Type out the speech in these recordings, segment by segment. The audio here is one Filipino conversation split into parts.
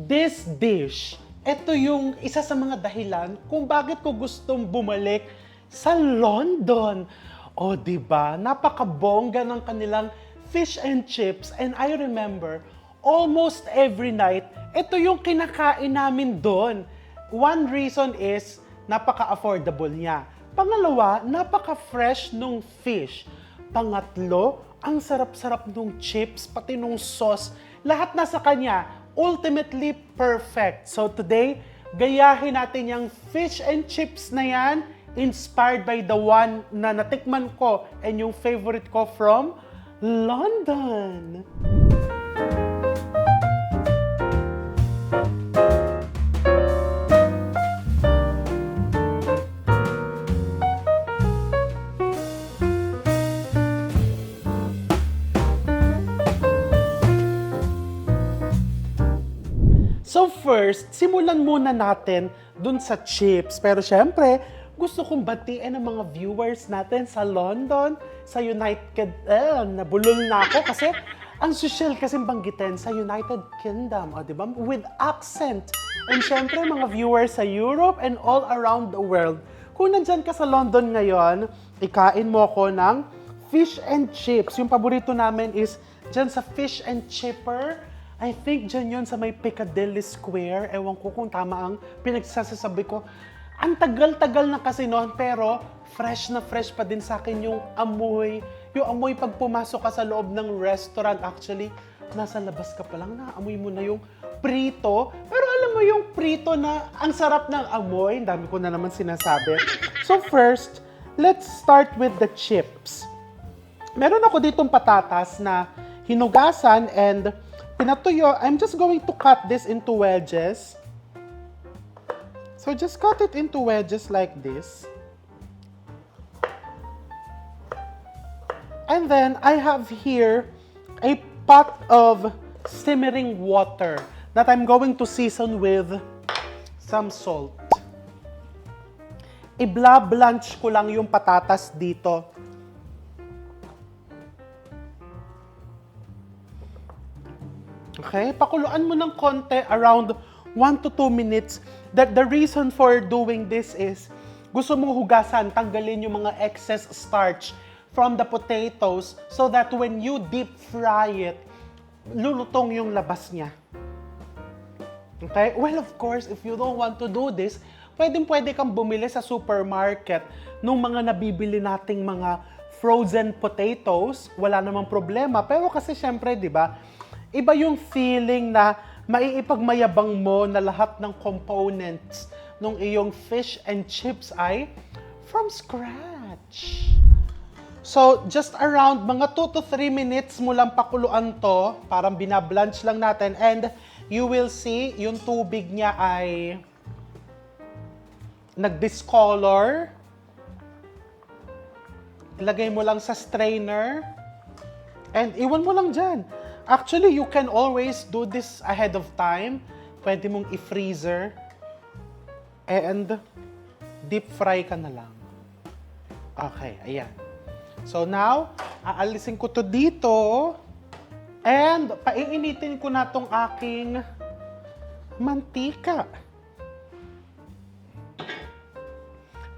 This dish, ito yung isa sa mga dahilan kung bakit ko gustong bumalik sa London. O, di ba? Napakabongga ng kanilang fish and chips. And I remember, almost every night, ito yung kinakain namin doon. One reason is, napaka-affordable niya. Pangalawa, napaka-fresh nung fish. Pangatlo, ang sarap-sarap nung chips, pati nung sauce. Lahat nasa kanya, ultimately perfect. So today, gayahin natin yung fish and chips na yan, inspired by the one na natikman ko and yung favorite ko from London. So first, simulan muna natin dun sa chips. Pero syempre, gusto kong batiin ang mga viewers natin sa London, sa United... nabulol na ako kasi ang social kasi banggitin sa United Kingdom, diba? With accent. And syempre, mga viewers sa Europe and all around the world. Kung nandyan ka sa London ngayon, ikain mo ako ng fish and chips. Yung paborito namin is dyan sa Fish and Chipper. I think dyan yun sa may Piccadilly Square. Ewan ko kung tama ang pinagsasasabi ko. Ang tagal-tagal na kasi noon, pero fresh na fresh pa din sa akin yung amoy. Yung amoy pag pumasok ka sa loob ng restaurant. Actually, nasa labas ka pa lang na amoy mo na yung prito. Pero alam mo yung prito na ang sarap ng amoy. Ang dami ko na naman sinasabi. So first, let's start with the chips. Meron ako ditong patatas na hinugasan and pinatuyo. I'm just going to cut this into wedges. So just cut it into wedges like this. And then I have here a pot of simmering water that I'm going to season with some salt. I-blanch ko lang yung patatas dito. Okay, pakuluan mo ng konti, around 1 to 2 minutes. The reason for doing this is, gusto mong hugasan, tanggalin yung mga excess starch from the potatoes so that when you deep fry it, lulutong yung labas niya. Okay? Well, of course, if you don't want to do this, pwede kang bumili sa supermarket nung mga nabibili nating mga frozen potatoes. Wala namang problema. Pero kasi syempre, di ba, iba yung feeling na maiipagmayabang mo na lahat ng components ng iyong fish and chips ay from scratch. So, just around mga 2 to 3 minutes mo lang pakuluan to. Parang binablanch lang natin. And you will see, yung tubig niya ay nag-discolor. Ilagay mo lang sa strainer. And iwan mo lang dyan. Actually, you can always do this ahead of time. Pwede mong i-freezer. And deep fry ka na lang. Okay, ayan. So now, aalisin ko to dito. And paiinitin ko na tong aking mantika.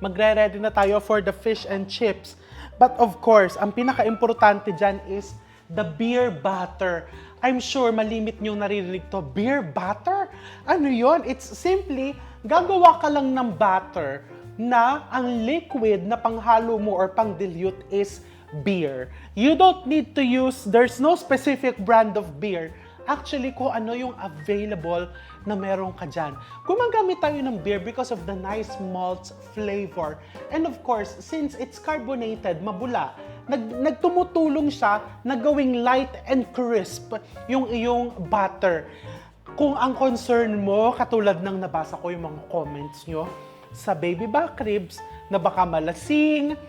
Magre-ready na tayo for the fish and chips. But of course, ang pinaka-importante dyan is the beer batter. I'm sure malimit nyo naririnig to. Beer batter? Ano yon? It's simply, gagawa ka lang ng batter na ang liquid na panghalo mo or pang-dilute is beer. You don't need to use, there's no specific brand of beer. Actually, kung ano yung available na meron ka dyan. Gumagamit tayo ng beer because of the nice malt flavor. And of course, since it's carbonated, mabula, nagtumutulong siya na gawing light and crisp yung iyong butter. Kung ang concern mo, katulad ng nabasa ko yung mga comments nyo sa baby back ribs, na baka malasing,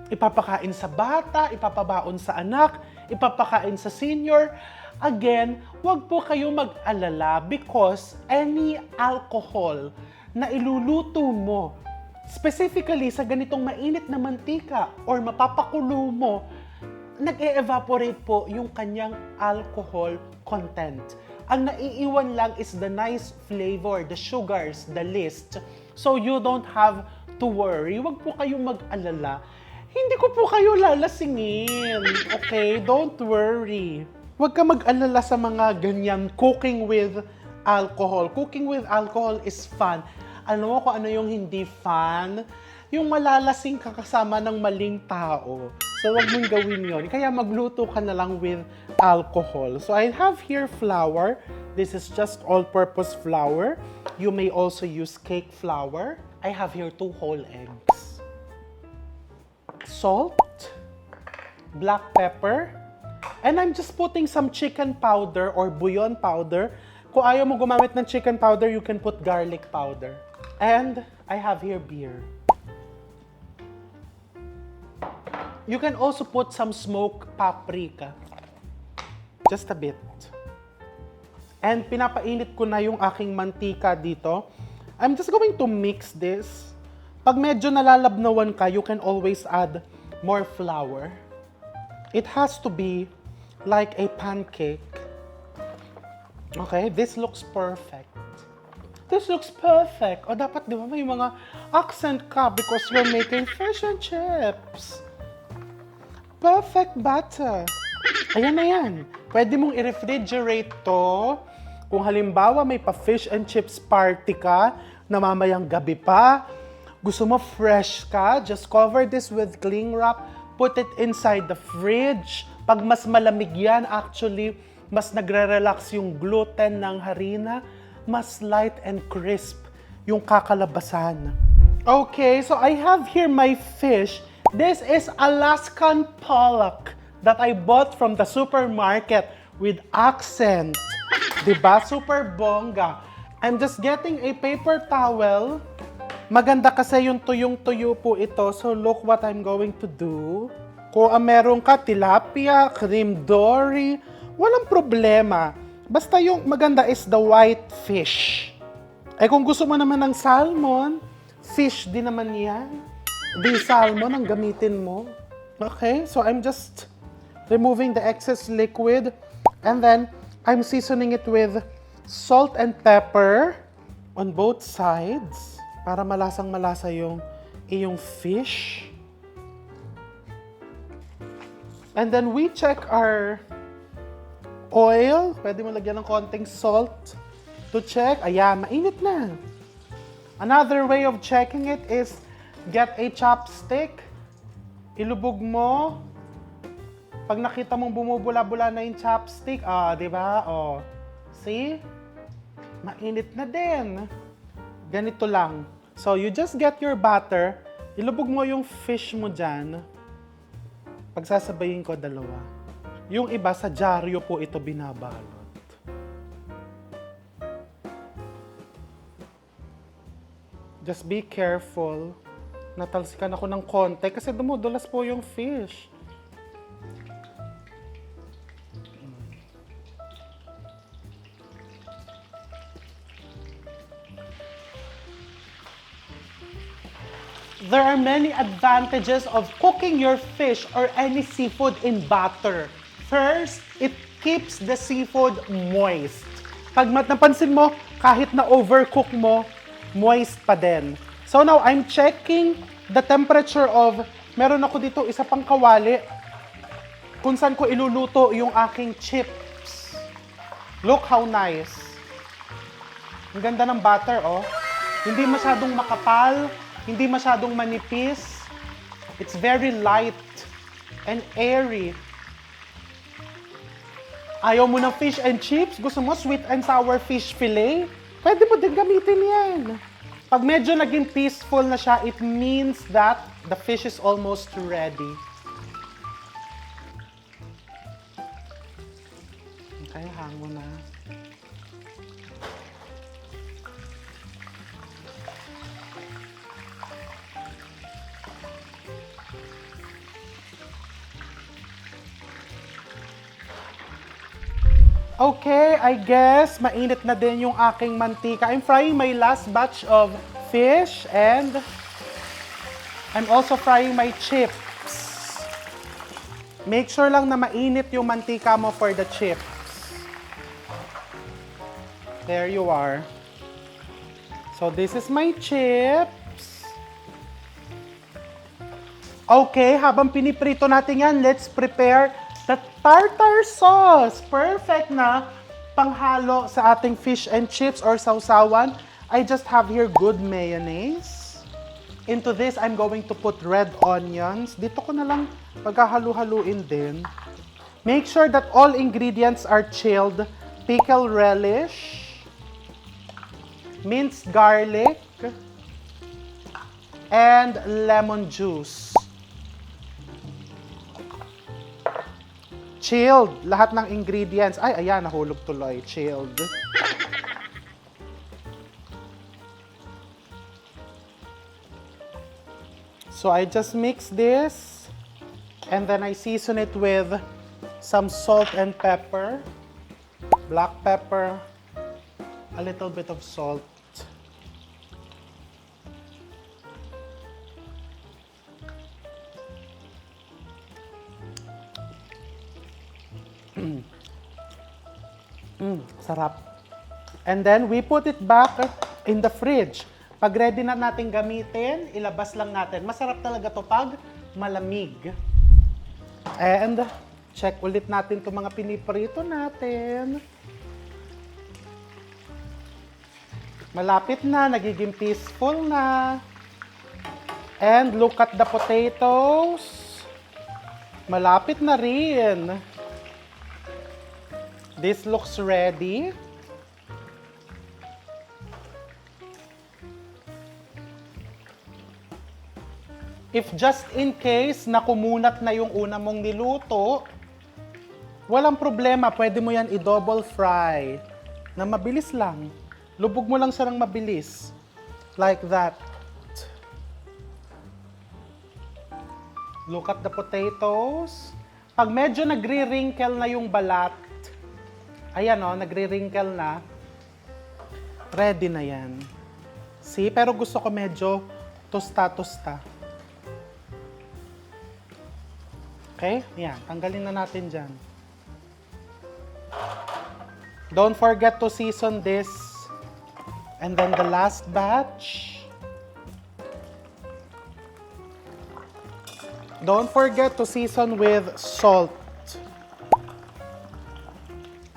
ipapakain sa bata, ipapabaon sa anak, ipapakain sa senior, again, wag po kayo mag-alala because any alcohol na iluluto mo, specifically sa ganitong mainit na mantika or mapapakulo mo, nag-e-evaporate po yung kanyang alcohol content. Ang naiiwan lang is the nice flavor, the sugars, the list. So you don't have to worry. Huwag po kayong mag-alala. Hindi ko po kayo lalasingin. Okay? Don't worry. Huwag ka mag-alala sa mga ganyan cooking with alcohol. Cooking with alcohol is fun. Alam mo kung ano yung hindi fun? Yung malalasing ka kasama ng maling tao. So, wag mong gawin yon. Kaya magluto ka na lang with alcohol. So, I have here flour. This is just all-purpose flour. You may also use cake flour. I have here 2 whole eggs. Salt. Black pepper. And I'm just putting some chicken powder or bouillon powder. Kung ayaw mo gumamit ng chicken powder, you can put garlic powder. And I have here beer. You can also put some smoked paprika. Just a bit. And pinapainit ko na yung aking mantika dito. I'm just going to mix this. Pag medyo nalalabnawan ka, you can always add more flour. It has to be like a pancake. Okay, this looks perfect. This looks perfect. O dapat di ba may mga accent ka because you're making fish and chips. Perfect batter. Ayan na yan. Pwede mong i-refrigerate to. Kung halimbawa may pa-fish and chips party ka, na mamayang gabi pa, gusto mo fresh ka, just cover this with cling wrap, put it inside the fridge. Pag mas malamig yan, actually, mas nagre-relax yung gluten ng harina, mas light and crisp yung kakalabasan. Okay, so I have here my fish. This is Alaskan pollock that I bought from the supermarket with accent. Diba? Super bongga. I'm just getting a paper towel. Maganda kasi yung tuyong-tuyo po ito. So look what I'm going to do. Kung meron ka tilapia, cream dory, walang problema. Basta yung maganda is the white fish. Eh kung gusto mo naman ng salmon, fish din naman yan. Di salmon ang gamitin mo. Okay, so I'm just removing the excess liquid and then I'm seasoning it with salt and pepper on both sides para malasang-malasa yung iyong fish. And then we check our oil. Pwede mo lagyan ng konting salt to check. Ayan, mainit na. Another way of checking it is get a chopstick, ilubog mo. Pag nakita mong bumubula-bula na yung chopstick, di ba? See? Mainit na din. Ganito lang. So, you just get your batter, ilubog mo yung fish mo dyan. Pagsasabayin ko dalawa. Yung iba sa dyaryo po ito binabalot. Just be careful. Natalsikan ako ng konti kasi dumudulas po yung fish. There are many advantages of cooking your fish or any seafood in batter. First, it keeps the seafood moist. Pag napansin mo, kahit na overcook mo, moist pa din. So now, I'm checking the temperature of, meron ako dito isa pang kawali kung saan ko iluluto yung aking chips. Look how nice. Ang ganda ng butter, oh. Hindi masyadong makapal, hindi masyadong manipis. It's very light and airy. Ayaw mo ng fish and chips? Gusto mo sweet and sour fish fillet? Pwede mo din gamitin yan. Pag medyo naging peaceful na siya, it means that the fish is almost ready. Okay, hango na. Okay, I guess mainit na din yung aking mantika. I'm frying my last batch of fish and I'm also frying my chips. Make sure lang na mainit yung mantika mo for the chips. There you are. So this is my chips. Okay, habang piniprito natin yan, let's prepare the tartar sauce. Perfect na panghalo sa ating fish and chips or sausawan. I just have here good mayonnaise. Into this, I'm going to put red onions. Dito ko na lang paghahalu-haluin din. Make sure that all ingredients are chilled. Pickle relish, minced garlic, and lemon juice. Chilled. Lahat ng ingredients. Ay, ayan, nahulog tuloy. Chilled. So I just mix this and then I season it with some salt and pepper, black pepper, a little bit of salt. Sarap. And then we put it back in the fridge. Pag ready na natin gamitin, ilabas lang natin. Masarap talaga to pag malamig. And check ulit natin itong mga piniprito natin. Malapit na, nagiging peaceful na. And look at the potatoes. Malapit na rin. This looks ready. If just in case na kumunat na yung una mong niluto, walang problema, pwede mo yan i-double fry na mabilis lang. Lubog mo lang siya ng mabilis. Like that. Look at the potatoes. Pag medyo nagre-wrinkle na yung balat, ayan o, nagre-wrinkle na, ready na yan. See? Pero gusto ko medyo tosta-tosta. Okay? Yan. Tanggalin na natin dyan. Don't forget to season this. And then the last batch. Don't forget to season with salt.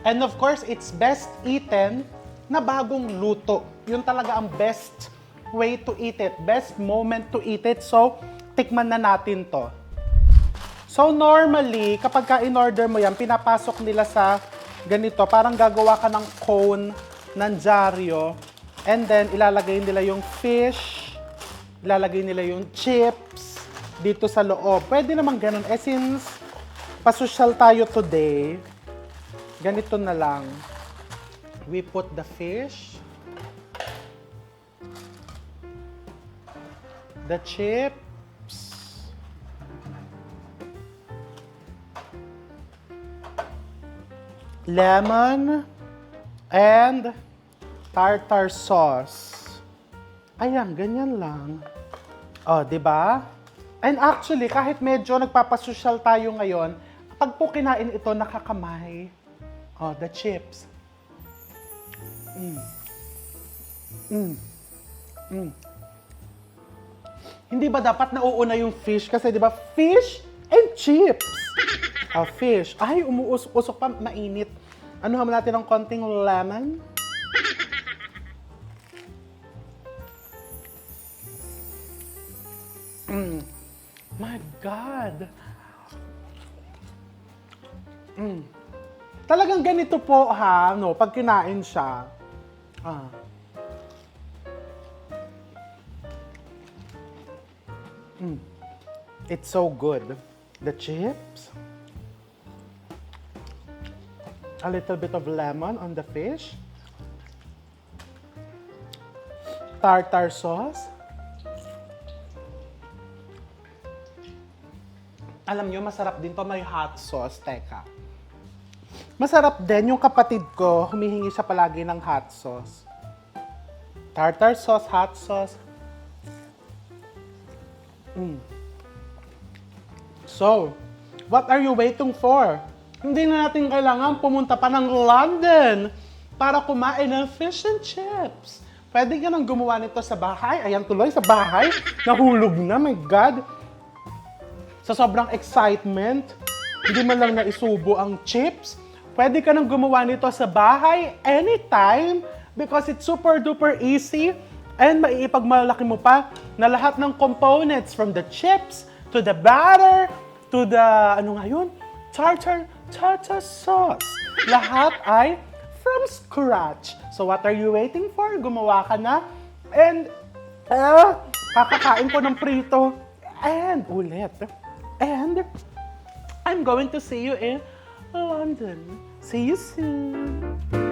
And of course, it's best eaten na bagong luto. Yun talaga ang best way to eat it. Best moment to eat it. So, tikman na natin to. So normally, kapag ka-in-order mo yan, pinapasok nila sa ganito, parang gagawa ka ng cone ng dyaryo, and then ilalagay nila yung fish, ilalagay nila yung chips dito sa loob. Pwede naman ganun. Since pasosyal tayo today, ganito na lang. We put the fish, the chips, lemon, and tartar sauce. Ayan, ganyan lang. Oh, di ba? And actually, kahit medyo nagpapasosyal tayo ngayon, pag po kinain ito, nakakamay. Oh, the chips. Hindi ba dapat nauuna yung fish? Kasi di ba, fish and chips. Oh, fish. Ay, umuusok pa, mainit. Ano naman natin ng konting lemon? My God! Talagang ganito po, ha, no, pag kinain siya. It's so good. The chips. A little bit of lemon on the fish. Tartar sauce. Alam nyo, masarap din to, may hot sauce. Teka. Masarap din yung kapatid ko, humihingi siya palagi ng hot sauce. Tartar sauce, hot sauce. So, what are you waiting for? Hindi na natin kailangan pumunta pa ng London para kumain ng fish and chips. Pwede ka nang gumawa nito sa bahay. Ayan tuloy, sa bahay. Nahulog na, my God. Sa sobrang excitement, hindi man lang naisubo ang chips. Pwede ka nang gumawa nito sa bahay anytime because it's super duper easy and maiipagmalaki mo pa na lahat ng components from the chips to the batter to the, ano nga yun? Tartar sauce. Lahat ay from scratch. So what are you waiting for? Gumawa ka na. And, kakakain ko ng prito. And, ulit. And, I'm going to see you in London. See you soon.